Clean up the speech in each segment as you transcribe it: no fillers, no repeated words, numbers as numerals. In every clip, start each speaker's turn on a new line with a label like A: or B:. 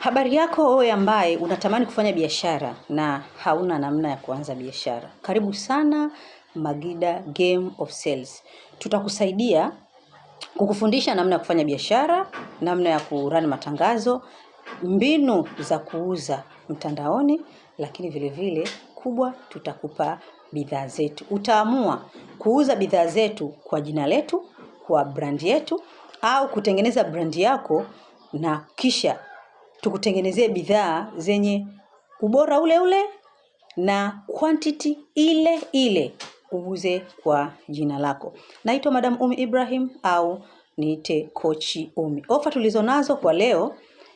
A: Habari yako wewe ambaye unatamani kufanya biashara na hauna namna ya kuanza biashara. Karibu sana Magida Game of Sales. Tutakusaidia kukufundisha namna ya kufanya biashara, namna ya kurani matangazo, mbinu za kuuza mtandaoni, lakini vile vile kubwa tutakupa bidhaa zetu. Utaamua kuuza bidhaa zetu kwa jina letu, kwa brand yetu, au kutengeneza brand yako na kisha tukutengenezee bidhaa zenye ubora ule ule na quantity ile ile uuze kwa jina lako. Naitwa Madam Umi Ibrahim au niite Coach Umi. Ofa tulizonazo kwa leo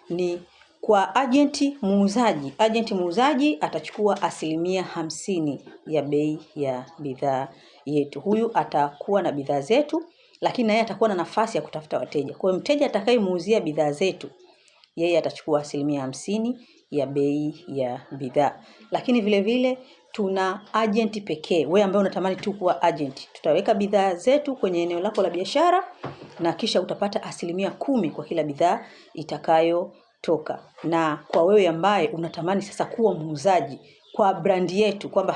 A: ni kwa agenti muuzaji. Agenti muuzaji atachukua 50% ya bei ya bidhaa yetu. Huyu atakuwa na bidhaa zetu, lakini naye atakuwa na nafasi ya kutafuta wateja. Kwa hiyo mteja atakayemuuzia bidhaa zetu, yeye atachukua 50% ya bei ya bidhaa. Lakini vile vile tuna agent pekee. Wewe ambaye unatamani tu kuwa agent, tutaweka bidhaa zetu kwenye eneo lako la biashara na kisha utapata 10% kwa kila bidhaa itakayotoka. Na kwa wewe ambaye unatamani sasa kuwa muuzaji kwa brand yetu, kwamba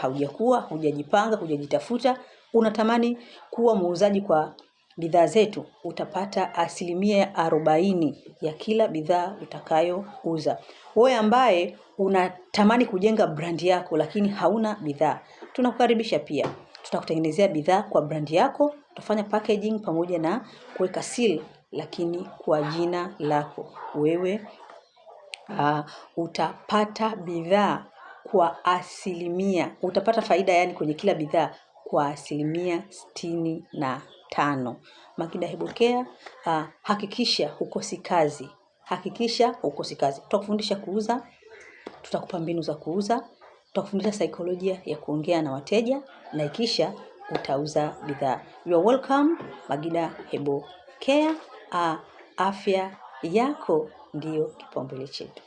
A: hujajipanga, hujajitafuta, unatamani kuwa muuzaji kwa bidhaa zetu, utapata 40% ya kila bidhaa utakayouza. Wewe ambaye unatamani kujenga brand yako lakini hauna bidhaa, tunakukaribisha pia. Tutakutengenezea bidhaa kwa brand yako, tutafanya packaging pamoja na kuweka seal, lakini kwa jina lako. Wewe utapata bidhaa kwa 100%. Utapata faida yani kwenye kila bidhaa kwa 65%. Magida Herbal Care, hakikisha hukosi kazi. Tutakufundisha kuuza, tutakupa mbinu za kuuza, tutakufundisha saikolojia ya kuongea na wateja, na kisha utauza bidhaa. You are welcome Magida Herbal Care. Afya yako ndio kipaumbele chetu.